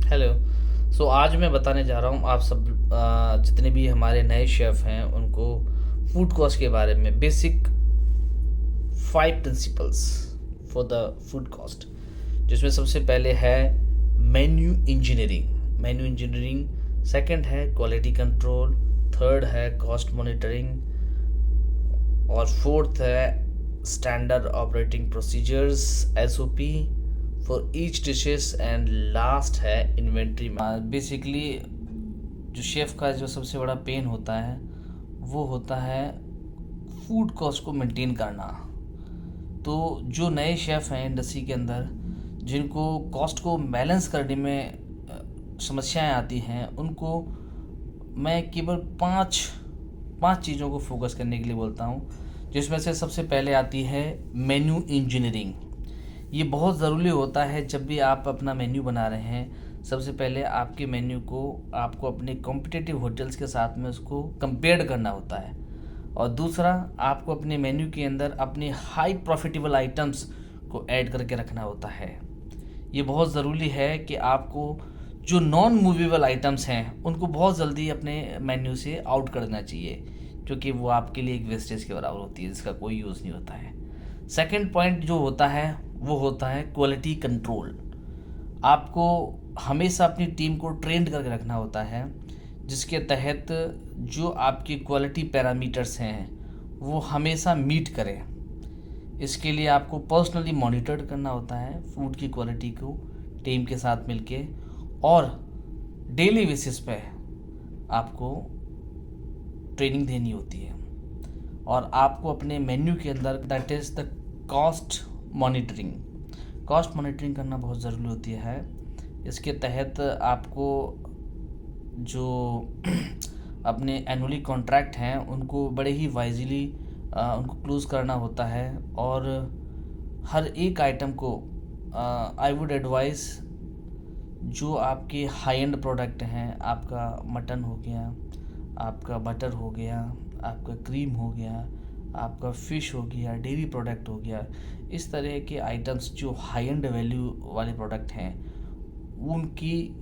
Hello. आज मैं बताने जा रहा हूँ आप सब जितने भी हमारे नए शेफ़ हैं उनको फूड कॉस्ट के बारे में basic 5 principles for the food cost, जिसमें सबसे पहले है मेन्यू इंजीनियरिंग। सेकंड है क्वालिटी कंट्रोल। थर्ड है कॉस्ट मॉनिटरिंग। और फोर्थ है standard operating procedures SOP for each dishes. And last है इन्वेंट्री। बेसिकली जो शेफ़ का जो सबसे बड़ा पेन होता है वो होता है फूड कॉस्ट को मेंटेन करना। तो जो नए शेफ़ हैं इंडस्ट्री के अंदर, जिनको कॉस्ट को बैलेंस करने में समस्याएं आती हैं, उनको मैं केवल पांच पांच चीज़ों को फोकस करने के लिए बोलता हूँ, जिसमें से सबसे पहले आती है मेन्यू इंजीनियरिंग। ये बहुत ज़रूरी होता है जब भी आप अपना मेन्यू बना रहे हैं। सबसे पहले आपके मेन्यू को आपको अपने कॉम्पिटिटिव होटल्स के साथ में उसको कंपेयर करना होता है। और दूसरा, आपको अपने मेन्यू के अंदर अपने हाई प्रॉफिटेबल आइटम्स को ऐड करके रखना होता है। ये बहुत ज़रूरी है कि आपको जो नॉन मूवेबल आइटम्स हैं उनको बहुत जल्दी अपने मेन्यू से आउट कर देना चाहिए, क्योंकि वो आपके लिए एक वेस्टेज के बराबर होती है जिसका कोई यूज़ नहीं होता है। सेकंड पॉइंट जो होता है वो होता है क्वालिटी कंट्रोल। आपको हमेशा अपनी टीम को ट्रेंड करके रखना होता है, जिसके तहत जो आपके क्वालिटी पैरामीटर्स हैं वो हमेशा मीट करें। इसके लिए आपको पर्सनली मॉनिटर करना होता है फूड की क्वालिटी को टीम के साथ मिलके, और डेली बेसिस पे आपको ट्रेनिंग देनी होती है। और आपको अपने मेन्यू के अंदर that is the cost monitoring करना बहुत ज़रूरी होती है। इसके तहत आपको जो अपने एनुअली कॉन्ट्रैक्ट हैं उनको बड़े ही वाइजली उनको क्लोज़ करना होता है। और हर एक आइटम को आई वुड एडवाइस, जो आपके हाई एंड प्रोडक्ट हैं, आपका मटन हो गया, आपका बटर हो गया, आपका क्रीम हो गया, आपका फ़िश हो गया, डेयरी प्रोडक्ट हो गया, इस तरह के आइटम्स जो हाई एंड वैल्यू वाले प्रोडक्ट हैं, उनकी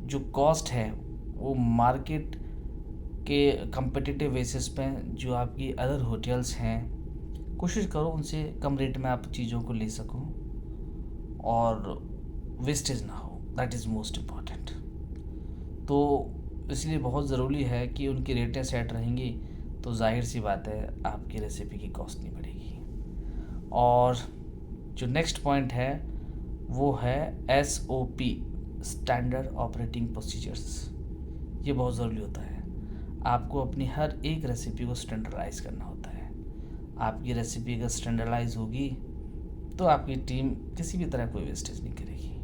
जो कॉस्ट है वो मार्केट के कंपटीटिव बेसिस पे जो आपकी अदर होटल्स हैं, कोशिश करो उनसे कम रेट में आप चीज़ों को ले सको और वेस्टेज ना हो। That is most important. तो इसलिए बहुत ज़रूरी है कि उनकी रेटें सेट रहेंगी तो जाहिर सी बात है आपकी रेसिपी की कॉस्ट नहीं बढ़ेगी। और जो नेक्स्ट पॉइंट है वो है एसओपी, स्टैंडर्ड ऑपरेटिंग प्रोसीजर्स। ये बहुत ज़रूरी होता है। आपको अपनी हर एक रेसिपी को स्टैंडर्डाइज करना होता है। आपकी रेसिपी अगर स्टैंडर्डाइज होगी तो आपकी टीम किसी भी तरह कोई वेस्टेज नहीं करेगी।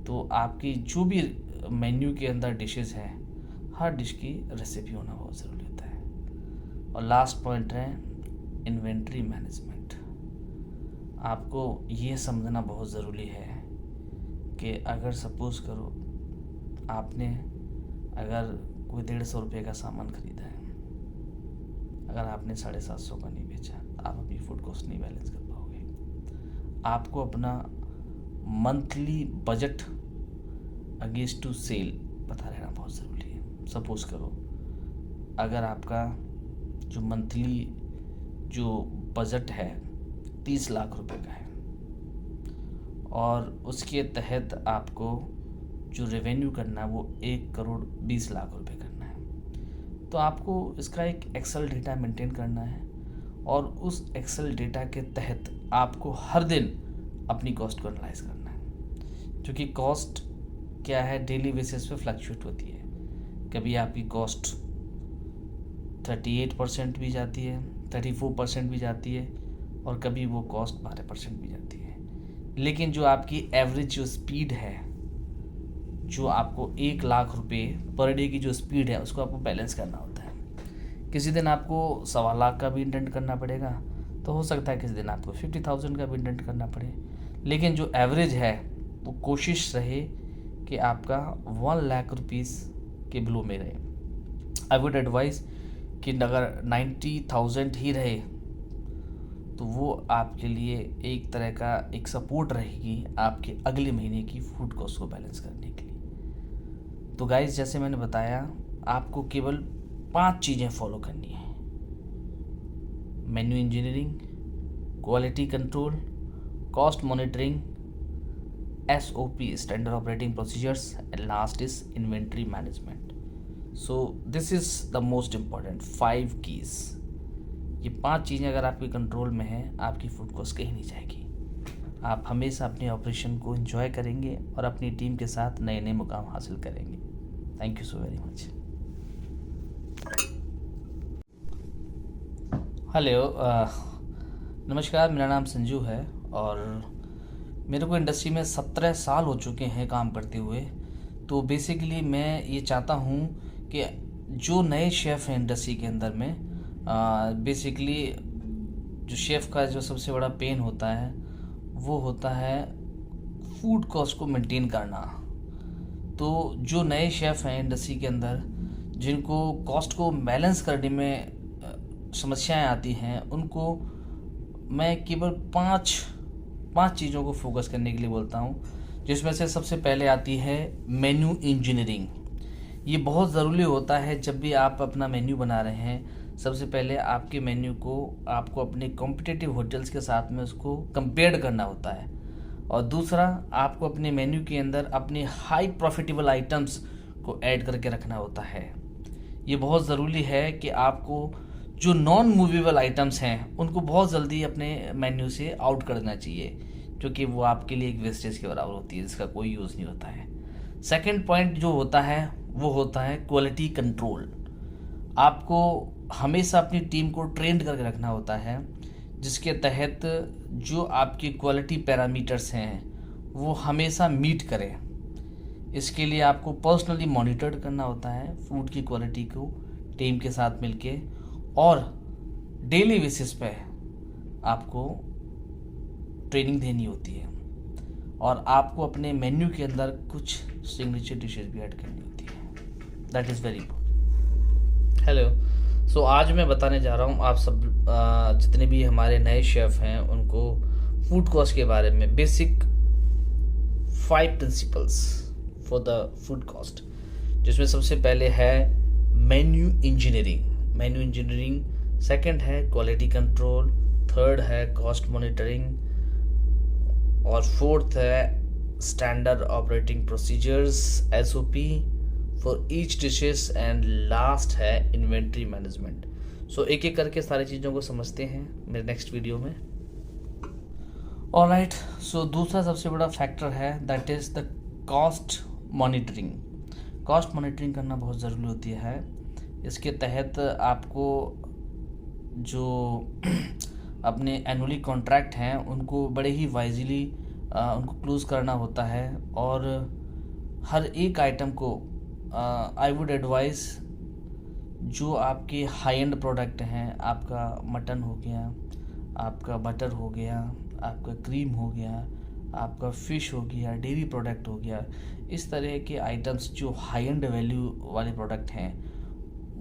तो आपकी जो भी मेन्यू के अंदर डिशेस हैं, हर डिश की रेसिपी होना बहुत ज़रूरी होता है। और लास्ट पॉइंट है इन्वेंट्री मैनेजमेंट। आपको ये समझना बहुत ज़रूरी है कि अगर सपोज़ करो आपने अगर कोई 150 रुपये का सामान ख़रीदा है, अगर आपने 750 का नहीं बेचा, आप अपनी फूड कॉस्ट नहीं बैलेंस कर पाओगे। आपको अपना monthly budget against to sale पता रहना बहुत ज़रूरी है। सपोज़ करो अगर आपका जो मंथली जो बजट है 30 लाख रुपए का है, और उसके तहत आपको जो रेवेन्यू करना है वो 1 करोड़ 20 लाख रुपए करना है, तो आपको इसका एक एक्सेल डेटा मेंटेन करना है। और उस एक्सेल डेटा के तहत आपको हर दिन अपनी कॉस्ट को एनालाइज करना है, क्योंकि कॉस्ट क्या है, डेली बेसिस पे फ्लक्चुएट होती है। कभी आपकी कॉस्ट 38% भी जाती है, 34% भी जाती है, और कभी वो कॉस्ट 12% भी जाती है। लेकिन जो आपकी एवरेज जो स्पीड है, जो आपको 1 लाख रुपए पर डे की जो स्पीड है, उसको आपको बैलेंस करना होता है। किसी दिन आपको 1.25 लाख का भी इंटेंट करना पड़ेगा, तो हो सकता है किसी दिन आपको 50,000 का भी इंटेंट करना पड़े। लेकिन जो एवरेज है वो कोशिश रहे कि आपका 1 लाख रुपीज़ के बिलो में रहे। आई वुड एडवाइस कि अगर 90,000 ही रहे तो वो आपके लिए एक तरह का एक सपोर्ट रहेगी आपके अगले महीने की फूड कॉस्ट को बैलेंस करने के लिए। तो गाइस, जैसे मैंने बताया, आपको केवल 5 चीज़ें फॉलो करनी है: menu engineering, quality control, cost monitoring, SOP standard operating procedures, and last is inventory management. So this is the most important 5 keys. ये 5 चीज़ें अगर आपके कंट्रोल में हैं, आपकी फूड कॉस्ट कहीं नहीं जाएगी। आप हमेशा अपने ऑपरेशन को एंजॉय करेंगे और अपनी टीम के साथ नए नए मुकाम हासिल करेंगे। Thank you so very much. Hello, नमस्कार, मेरा नाम संजू है और मेरे को इंडस्ट्री में 17 साल हो चुके हैं काम करते हुए। तो बेसिकली मैं ये चाहता हूँ कि जो नए शेफ़ हैं इंडस्ट्री के अंदर में, बेसिकली जो शेफ़ का जो सबसे बड़ा पेन होता है वो होता है फूड कॉस्ट को मेंटेन करना। तो जो नए शेफ़ हैं इंडस्ट्री के अंदर, जिनको कॉस्ट को बैलेंस करने में समस्याएं आती हैं, उनको मैं केवल पाँच चीज़ों को फोकस करने के लिए बोलता हूँ, जिसमें से सबसे पहले आती है मेन्यू इंजीनियरिंग। ये बहुत ज़रूरी होता है जब भी आप अपना मेन्यू बना रहे हैं। सबसे पहले आपके मेन्यू को आपको अपने कॉम्पिटिटिव होटल्स के साथ में उसको कंपेयर करना होता है, और दूसरा आपको अपने मेन्यू के अंदर अपने हाई प्रॉफिटेबल आइटम्स को ऐड करके रखना होता है। ये बहुत ज़रूरी है कि आपको जो नॉन मूवेबल आइटम्स हैं उनको बहुत जल्दी अपने मेन्यू से आउट कर देना चाहिए, क्योंकि वो आपके लिए एक वेस्टेज के बराबर होती है, जिसका कोई यूज़ नहीं होता है। सेकंड पॉइंट जो होता है वो होता है क्वालिटी कंट्रोल। आपको हमेशा अपनी टीम को ट्रेंड करके रखना होता है, जिसके तहत जो आपके क्वालिटी पैरामीटर्स हैं वो हमेशा मीट करें। इसके लिए आपको पर्सनली मॉनिटर करना होता है फूड की क्वालिटी को टीम के साथ मिलके, और डेली बेसिस पे आपको ट्रेनिंग देनी होती है, और आपको अपने मेन्यू के अंदर कुछ सिग्नेचर डिशेज भी ऐड करनी होती है। That is very important. Hello, so आज मैं बताने जा रहा हूँ आप सब जितने भी हमारे नए शेफ़ हैं उनको फूड कॉस्ट के बारे में basic 5 principles for the food cost, जिसमें सबसे पहले है मेन्यू इंजीनियरिंग। सेकंड है क्वालिटी कंट्रोल, थर्ड है कॉस्ट मॉनिटरिंग, और फोर्थ है standard operating procedures SOP for each dishes, and last है इन्वेंट्री मैनेजमेंट। सो एक एक करके सारी चीज़ों को समझते हैं मेरे नेक्स्ट वीडियो में। ऑलराइट, सो दूसरा सबसे बड़ा फैक्टर है that is the cost monitoring. Cost monitoring करना बहुत ज़रूरी होती है। इसके तहत आपको जो अपने एनुअली कॉन्ट्रैक्ट हैं उनको बड़े ही वाइजली उनको क्लोज करना होता है, और हर एक आइटम को आई वुड एडवाइस जो आपके हाई एंड प्रोडक्ट हैं, आपका मटन हो गया, आपका बटर हो गया, आपका क्रीम हो गया, आपका फ़िश हो गया, डेयरी प्रोडक्ट हो गया, इस तरह के आइटम्स जो हाई एंड वैल्यू वाले प्रोडक्ट हैं,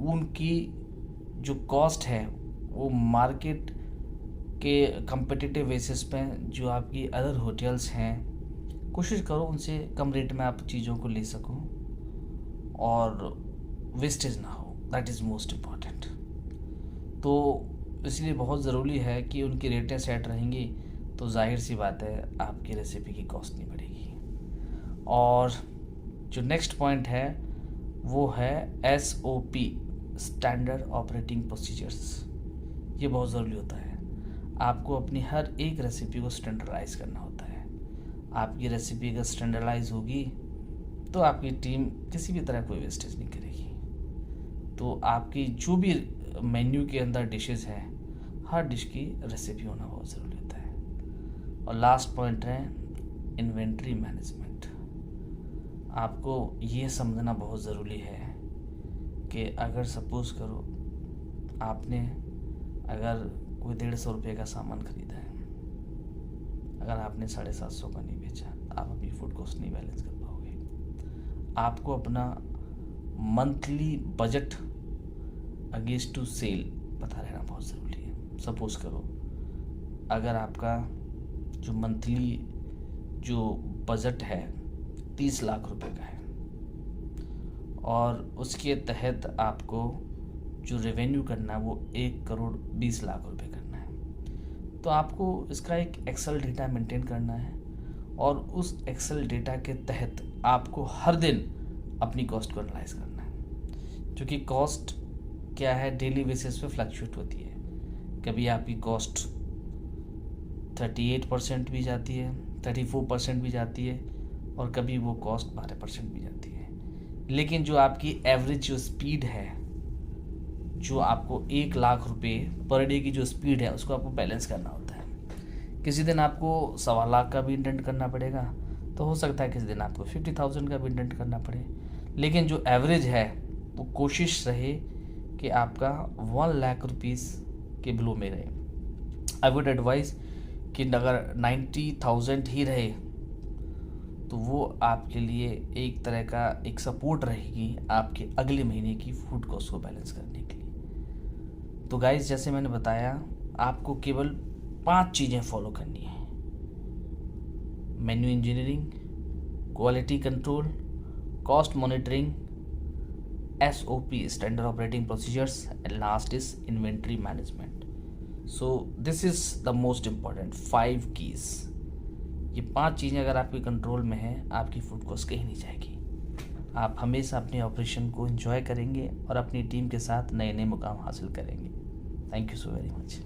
उनकी जो कॉस्ट है वो मार्केट के कंपेटिटिव बेसिस पे जो आपकी अदर होटल्स हैं, कोशिश करो उनसे कम रेट में आप चीज़ों को ले सको और वेस्टेज ना हो। That is most important. तो इसलिए बहुत ज़रूरी है कि उनकी रेटें सेट रहेंगी तो जाहिर सी बात है आपकी रेसिपी की कॉस्ट नहीं बढ़ेगी। और जो नेक्स्ट पॉइंट है वो है SOP स्टैंडर्ड ऑपरेटिंग प्रोसीजर्स। ये बहुत ज़रूरी होता है। आपको अपनी हर एक रेसिपी को स्टैंडर्डाइज करना होता है। आपकी रेसिपी अगर स्टैंडर्डाइज होगी तो आपकी टीम किसी भी तरह कोई वेस्टेज नहीं करेगी। तो आपकी जो भी मेन्यू के अंदर डिशेस हैं, हर डिश की रेसिपी होना बहुत ज़रूरी होता है। और लास्ट पॉइंट है इन्वेंट्री मैनेजमेंट। आपको ये समझना बहुत ज़रूरी है कि अगर सपोज़ करो आपने अगर कोई 150 रुपये का सामान ख़रीदा है, अगर आपने 750 का नहीं बेचा, आप अपनी फूड कॉस्ट नहीं बैलेंस कर पाओगे। आपको अपना monthly budget against to sale पता रहना बहुत ज़रूरी है। सपोज़ करो अगर आपका जो मंथली जो बजट है 30 लाख रुपए का है, और उसके तहत आपको जो रेवेन्यू करना है वो 1,20,00,000 करना है। तो आपको इसका एक एक्सेल डेटा मेंटेन करना है और उस एक्सेल डेटा के तहत आपको हर दिन अपनी कॉस्ट को एनालाइज करना है, क्योंकि कॉस्ट क्या है, डेली बेसिस पे फ्लक्चुएट होती है। कभी आपकी कॉस्ट 38% भी जाती है, 34% भी जाती है, और कभी वो कॉस्ट 12% भी जाती है। लेकिन जो आपकी एवरेज जो स्पीड है, जो आपको 1,00,000 पर डे की जो स्पीड है, उसको आपको बैलेंस करना होता है। किसी दिन आपको 1,25,00,000 का भी इंटेंट करना पड़ेगा, तो हो सकता है किसी दिन आपको 50,000 का भी इंटेंट करना पड़े। लेकिन जो एवरेज है वो कोशिश रहे कि आपका 1,00,000 के बिलो में रहे। आई वुड एडवाइस कि अगर 90,000 ही रहे तो वो आपके लिए एक तरह का एक सपोर्ट रहेगी आपके अगले महीने की फूड कॉस्ट को बैलेंस करने के लिए। तो गाइस, जैसे मैंने बताया, आपको केवल 5 चीज़ें फॉलो करनी है: menu engineering, quality control, cost monitoring, SOP standard operating procedures, and last is inventory management. So this is the most important 5 keys. ये 5 चीज़ें अगर आपके कंट्रोल में है, आपकी फूड कॉस्ट कहीं नहीं जाएगी। आप हमेशा अपने ऑपरेशन को एंजॉय करेंगे और अपनी टीम के साथ नए नए मुकाम हासिल करेंगे। Thank you so very much.